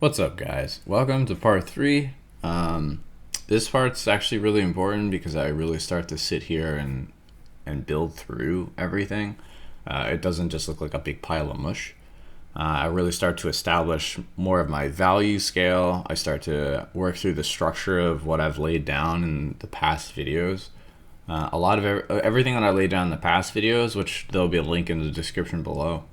What's up, guys? Welcome to part 3. This part's actually really important because I really start to sit here and build through everything. It doesn't just look like a big pile of mush. I really start to establish more of my value scale. I start to work through the structure of what I've laid down in the past videos. A lot of everything that I laid down in the past videos, which there'll be a link in the description below.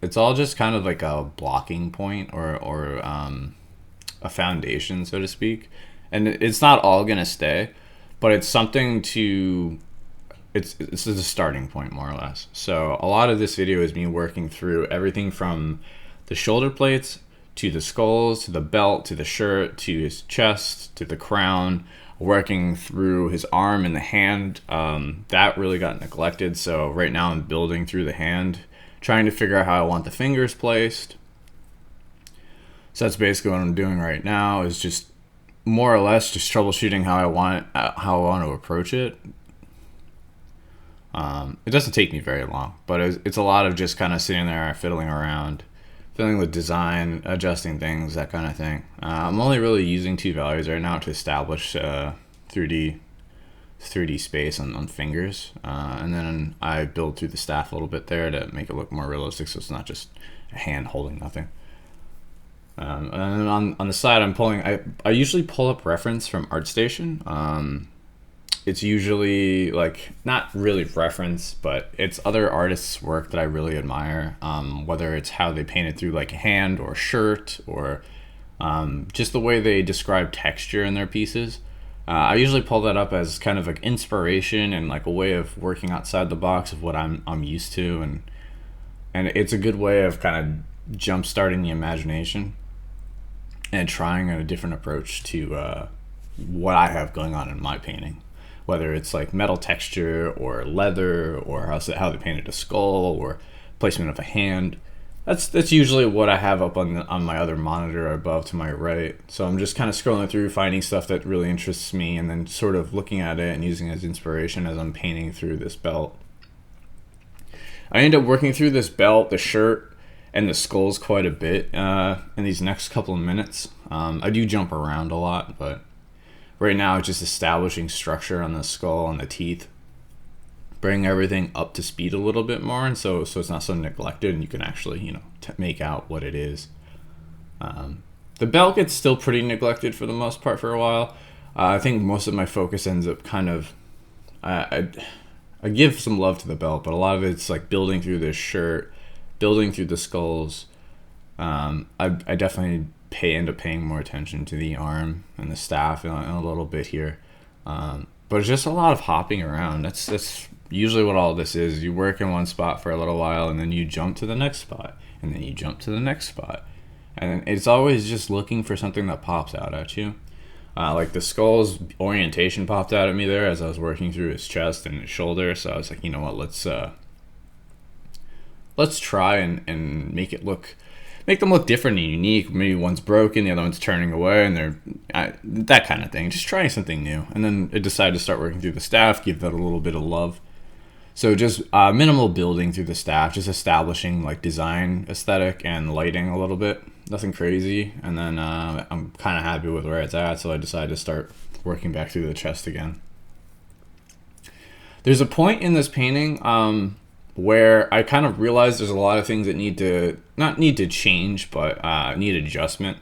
It's all just kind of like a blocking point or a foundation, so to speak. And it's not all gonna stay, but it's something to. It's a starting point, more or less. So a lot of this video is me working through everything from the shoulder plates to the skulls to the belt to the shirt to his chest to the crown, working through his arm and the hand. That really got neglected. So right now I'm building through the hand, trying to figure out how I want the fingers placed. So that's basically what I'm doing right now, is just more or less just troubleshooting how I want to approach it. It doesn't take me very long, but it's a lot of just kind of sitting there fiddling around, fiddling with design, adjusting things, that kind of thing. I'm only really using two values right now to establish 3D space on fingers, and then I build through the staff a little bit there to make it look more realistic, so it's not just a hand holding nothing. And then on the side, I usually pull up reference from ArtStation. It's usually like not really reference, but it's other artists' work that I really admire. Whether it's how they painted through like a hand or shirt, or just the way they describe texture in their pieces. I usually pull that up as kind of like inspiration and like a way of working outside the box of what I'm used to, and it's a good way of kind of jump starting the imagination and trying a different approach to what I have going on in my painting. Whether it's like metal texture or leather or how they painted a skull or placement of a hand. That's usually what I have up on my other monitor above to my right. So I'm just kind of scrolling through, finding stuff that really interests me, and then sort of looking at it and using it as inspiration as I'm painting through this belt. I end up working through this belt, the shirt, and the skulls quite a bit in these next couple of minutes. I do jump around a lot, but right now it's just establishing structure on the skull and the teeth, bring everything up to speed a little bit more, and so it's not so neglected, and you can actually make out what it is. The belt gets still pretty neglected for the most part for a while. I think most of my focus ends up kind of I give some love to the belt, but a lot of it's like building through this shirt, building through the skulls. I definitely end up paying more attention to the arm and the staff in a little bit here. But it's just a lot of hopping around. That's usually what all this is. You work in one spot for a little while, and then you jump to the next spot, and then you jump to the next spot. And it's always just looking for something that pops out at you. Like the skull's orientation popped out at me there as I was working through his chest and his shoulder. So I was like, you know what, let's try and make them look different and unique. Maybe one's broken, the other one's turning away, and that kind of thing. Just trying something new. And then I decided to start working through the staff, give that a little bit of love. So just minimal building through the staff, just establishing like design, aesthetic, and lighting a little bit. Nothing crazy. And then I'm kind of happy with where it's at, so I decided to start working back through the chest again. There's a point in this painting where I kind of realized there's a lot of things that not need to change, but need adjustment.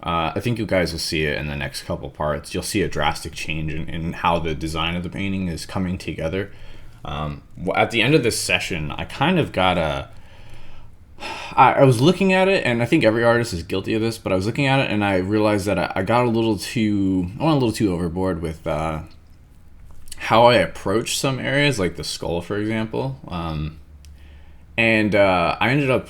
I think you guys will see it in the next couple parts. You'll see a drastic change in how the design of the painting is coming together. At the end of this session, I kind of got I was looking at it, and I think every artist is guilty of this, but I was looking at it and I realized that I went a little too overboard with how I approach some areas, like the skull, for example. And I ended up,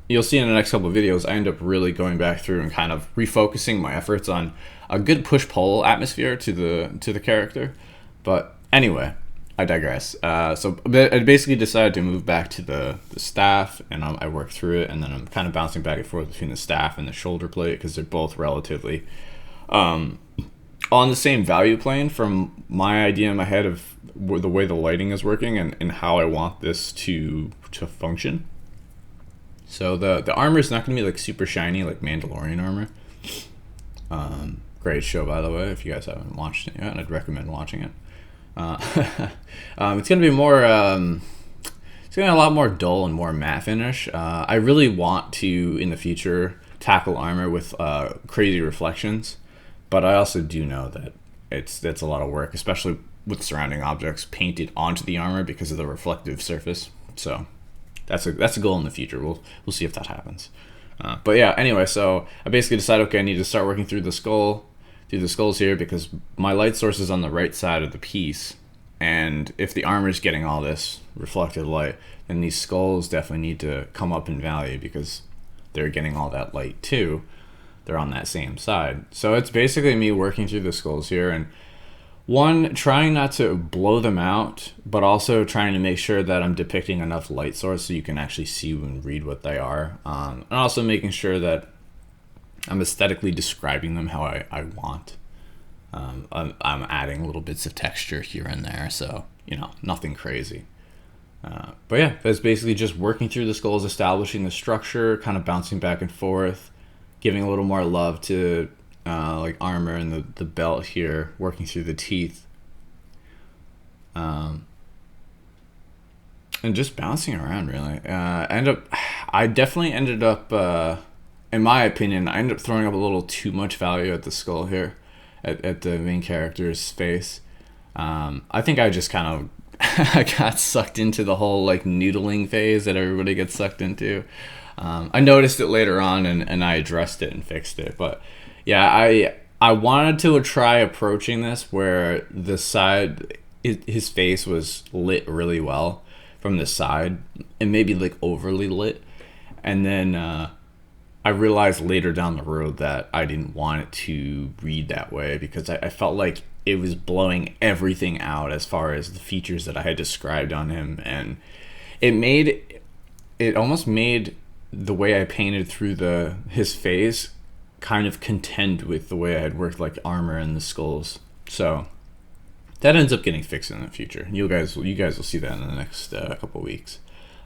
you'll see in the next couple of videos, I end up really going back through and kind of refocusing my efforts on a good push-pull atmosphere to the character. But anyway, I digress. So I basically decided to move back to the staff, and I worked through it, and then I'm kind of bouncing back and forth between the staff and the shoulder plate because they're both relatively on the same value plane from my idea in my head of the way the lighting is working and how I want this to function. So the armor is not going to be like super shiny like Mandalorian armor. Great show, by the way. If you guys haven't watched it yet, I'd recommend watching it. It's going to be more. It's going to be a lot more dull and more matte finish. I really want to in the future tackle armor with crazy reflections, but I also do know that that's a lot of work, especially with surrounding objects painted onto the armor because of the reflective surface. So that's a goal in the future. We'll see if that happens. But yeah, anyway, so I basically decided, okay, I need to start working through the skulls here because my light source is on the right side of the piece, and if the armor is getting all this reflected light, then these skulls definitely need to come up in value because they're getting all that light too. They're on that same side. So it's basically me working through the skulls here, and one, trying not to blow them out, but also trying to make sure that I'm depicting enough light source so you can actually see and read what they are. And also making sure that I'm aesthetically describing them how I want. I'm adding little bits of texture here and there, so, nothing crazy. But yeah, that's basically just working through the skulls, establishing the structure, kind of bouncing back and forth, giving a little more love to like armor and the belt here, working through the teeth, and just bouncing around really. I definitely ended up, in my opinion, I ended up throwing up a little too much value at the skull here, at the main character's face. I think I just kind of I got sucked into the whole like noodling phase that everybody gets sucked into. I noticed it later on and I addressed it and fixed it, but yeah, I wanted to try approaching this where the side, his face was lit really well from the side and maybe like overly lit. And then I realized later down the road that I didn't want it to read that way because I felt like it was blowing everything out as far as the features that I had described on him. And it almost made the way I painted through his face kind of contend with the way I had worked like armor and the skulls. So that ends up getting fixed in the future. You guys will see that in the next couple weeks.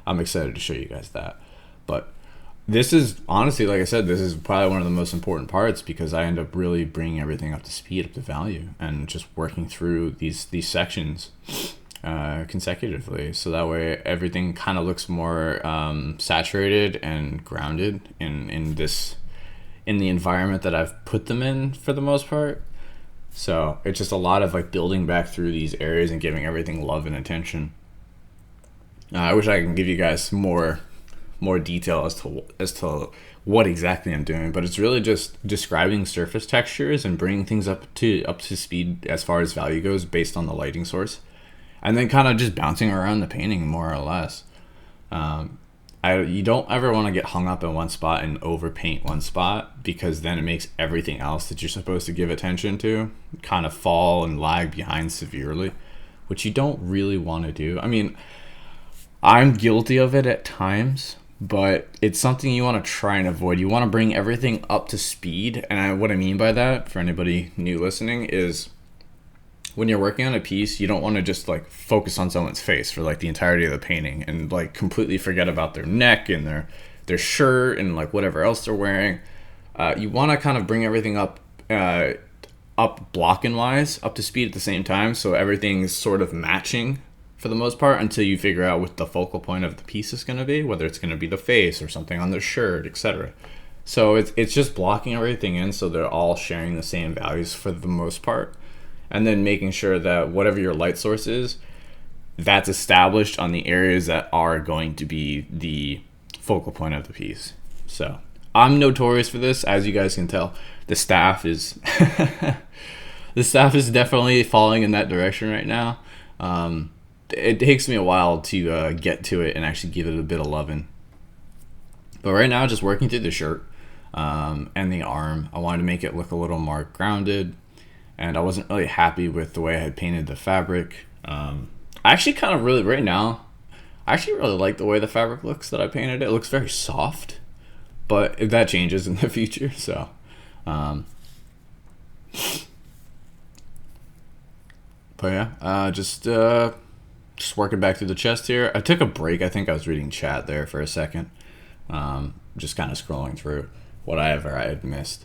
I'm excited to show you guys that. But this is honestly, like I said, this is probably one of the most important parts because I end up really bringing everything up to speed, up to value, and just working through these sections consecutively, so that way everything kind of looks more saturated and grounded in the environment that I've put them in for the most part. So it's just a lot of like building back through these areas and giving everything love and attention. I wish I can give you guys more detail as to what exactly I'm doing, but it's really just describing surface textures and bringing things up to speed as far as value goes based on the lighting source, and then kind of just bouncing around the painting more or less. You don't ever want to get hung up in one spot and overpaint one spot because then it makes everything else that you're supposed to give attention to kind of fall and lag behind severely, which you don't really want to do. I mean, I'm guilty of it at times, but it's something you want to try and avoid. You want to bring everything up to speed. And what I mean by that, for anybody new listening, is when you're working on a piece, you don't want to just like focus on someone's face for like the entirety of the painting and like completely forget about their neck and their shirt and like whatever else they're wearing. You want to kind of bring everything up blocking wise, up to speed at the same time, so everything's sort of matching for the most part until you figure out what the focal point of the piece is going to be, whether it's going to be the face or something on the shirt, etc. So it's just blocking everything in so they're all sharing the same values for the most part. And then making sure that whatever your light source is, that's established on the areas that are going to be the focal point of the piece. So I'm notorious for this, as you guys can tell. The staff is definitely falling in that direction right now. It takes me a while to get to it and actually give it a bit of loving. But right now, just working through the shirt and the arm, I wanted to make it look a little more grounded. And I wasn't really happy with the way I had painted the fabric. I actually kind of really, right now, I actually really like the way the fabric looks that I painted it. It looks very soft, but that changes in the future. So, but yeah, just working back through the chest here. I took a break. I think I was reading chat there for a second. just kind of scrolling through whatever I had missed.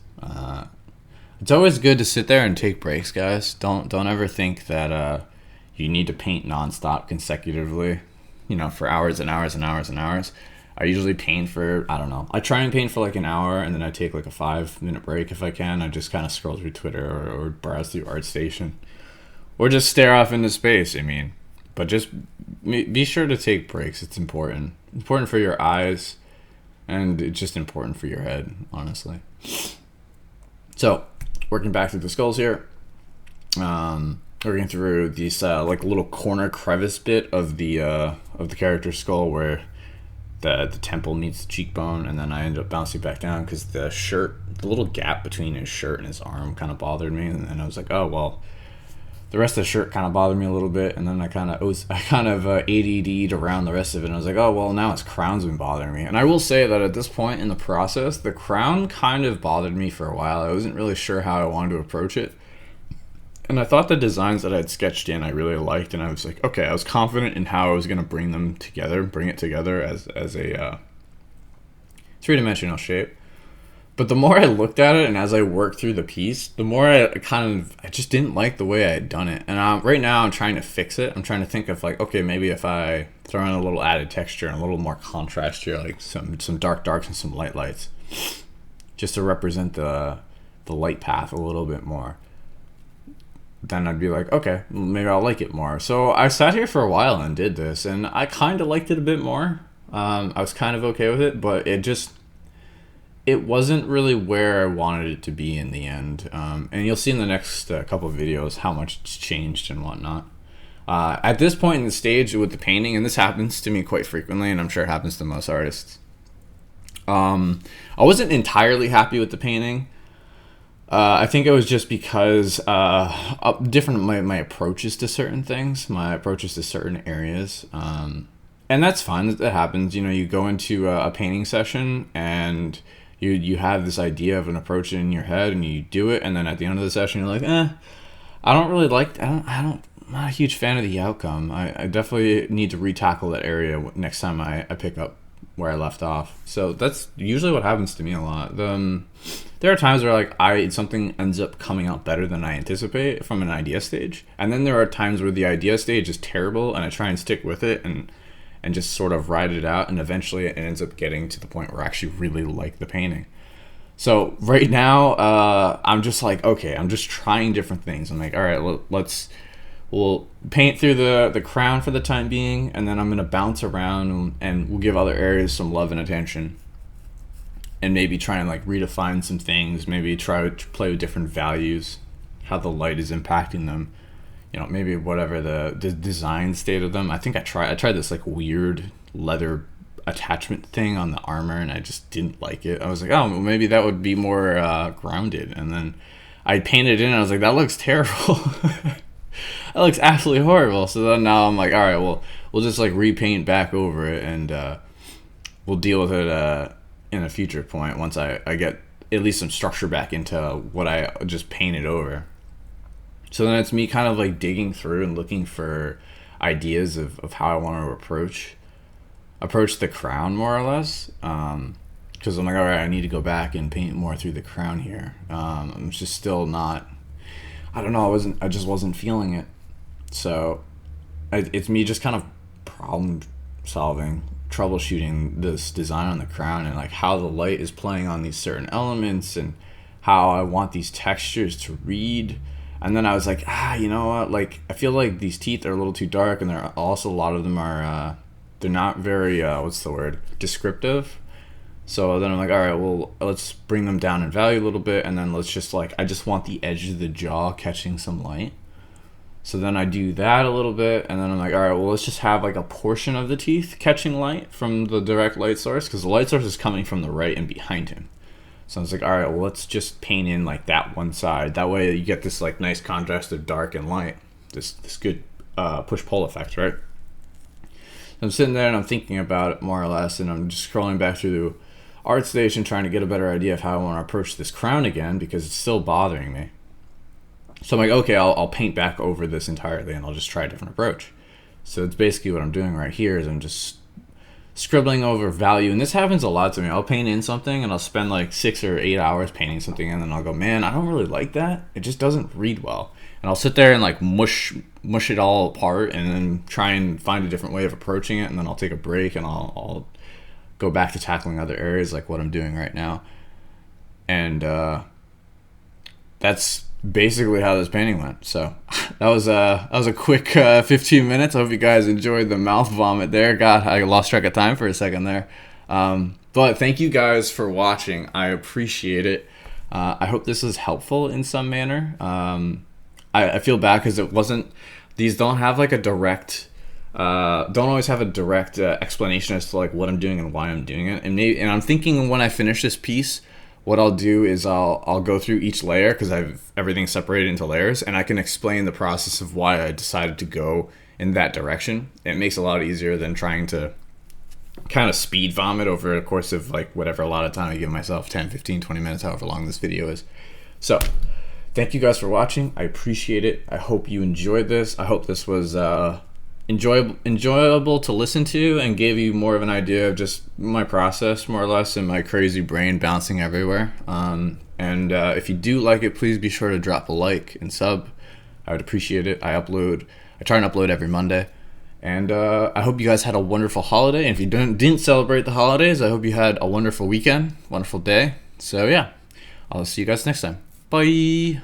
It's always good to sit there and take breaks, guys. Don't ever think that you need to paint nonstop consecutively, for hours and hours and hours and hours. I usually paint for, I don't know, I try and paint for like an hour, and then I take like a 5-minute break if I can. I just kind of scroll through Twitter or browse through ArtStation, or just stare off into space. But just be sure to take breaks. It's important. It's important for your eyes, and it's just important for your head, honestly. So, working back through the skulls here, working through these like little corner crevice bit of the character's skull where the temple meets the cheekbone, and then I ended up bouncing back down because the little gap between his shirt and his arm kind of bothered me, and then I was like, oh well. The rest of the shirt kind of bothered me a little bit, and then I kind of ADD'd around the rest of it, and I was like, oh, well, now his crown's been bothering me. And I will say that at this point in the process, the crown kind of bothered me for a while. I wasn't really sure how I wanted to approach it. And I thought the designs that I had sketched in I really liked, and I was like, okay, I was confident in how I was going to bring it together as a three-dimensional shape. But the more I looked at it and as I worked through the piece, the more I just didn't like the way I had done it. And right now I'm trying to fix it. I'm trying to think of like, okay, maybe if I throw in a little added texture and a little more contrast here, like some darks and some lights, just to represent the light path a little bit more. Then I'd be like, okay, maybe I'll like it more. So I sat here for a while and did this, and I kind of liked it a bit more. I was kind of okay with it, but it wasn't really where I wanted it to be in the end. And you'll see in the next couple of videos how much it's changed and whatnot. At this point in the stage with the painting, and this happens to me quite frequently, and I'm sure it happens to most artists, I wasn't entirely happy with the painting. I think it was just because different my approaches to certain things, my approaches to certain areas. And that's fine, that happens. You go into a painting session and you have this idea of an approach in your head and you do it, and then at the end of the session you're like, I don't really like, I'm not a huge fan of the outcome. I definitely need to retackle that area next time I pick up where I left off. So that's usually what happens to me a lot. There are times where like something ends up coming out better than I anticipate from an idea stage, and then there are times where the idea stage is terrible and I try and stick with it and just sort of ride it out, and eventually it ends up getting to the point where I actually really like the painting. So right now, I'm just like, okay, I'm just trying different things. I'm like, all right, we'll paint through the crown for the time being, and then I'm gonna bounce around and we'll give other areas some love and attention, and maybe try and like redefine some things, maybe try to play with different values, how the light is impacting them. Maybe whatever the design state of them. I think I tried this like weird leather attachment thing on the armor, and I just didn't like it. I was like, oh, well, maybe that would be more grounded. And then I painted it in, and I was like, that looks terrible. That looks absolutely horrible. So then now I'm like, all right, well, we'll just like repaint back over it, and we'll deal with it in a future point once I get at least some structure back into what I just painted over. So then it's me kind of like digging through and looking for ideas of how I want to approach the crown, more or less. Because I'm like, all right, I need to go back and paint more through the crown here. I'm just still not, I don't know, I just wasn't feeling it. So it's me just kind of problem solving, troubleshooting this design on the crown, and like how the light is playing on these certain elements and how I want these textures to read. And then I was like, you know what? Like, I feel like these teeth are a little too dark, and they're also, a lot of them are, they're not very, descriptive. So then I'm like, all right, well, let's bring them down in value a little bit, and then let's just like, I just want the edge of the jaw catching some light. So then I do that a little bit, and then I'm like, all right, well, let's just have like a portion of the teeth catching light from the direct light source, because the light source is coming from the right and behind him. So I was like, all right, well, let's just paint in like that one side. That way you get this like nice contrast of dark and light. This good push-pull effect, right? So I'm sitting there and I'm thinking about it more or less, and I'm just scrolling back through the ArtStation trying to get a better idea of how I want to approach this crown again, because it's still bothering me. So I'm like, okay, I'll paint back over this entirely, and I'll just try a different approach. So it's basically what I'm doing right here is I'm just scribbling over value. And this happens a lot to me. I'll paint in something and I'll spend like 6 or 8 hours painting something, and then I'll go, man, I don't really like that. It just doesn't read well. And I'll sit there and like mush it all apart, and then try and find a different way of approaching it. And then I'll take a break and I'll go back to tackling other areas, like what I'm doing right now. And that's basically how this painting went. So that was a quick 15 minutes. I hope you guys enjoyed the mouth vomit there. God, I lost track of time for a second there. But thank you guys for watching. I appreciate it. I hope this was helpful in some manner. I feel bad because it wasn't, these don't have like a direct, don't always have a direct explanation as to like what I'm doing and why I'm doing it. And I'm thinking when I finish this piece, what I'll do is I'll go through each layer, because I've everything separated into layers, and I can explain the process of why I decided to go in that direction. It makes it a lot easier than trying to kind of speed vomit over a course of like whatever a lot of time I give myself, 10, 15, 20 minutes, however long this video is. So thank you guys for watching. I appreciate it. I hope you enjoyed this. I hope this was enjoyable to listen to and gave you more of an idea of just my process, more or less, and my crazy brain bouncing everywhere. And if you do like it, please be sure to drop a like and sub. I would appreciate it. I try and upload every Monday. And I hope you guys had a wonderful holiday. And if you didn't celebrate the holidays, I hope you had a wonderful weekend, wonderful day. So yeah, I'll see you guys next time. Bye.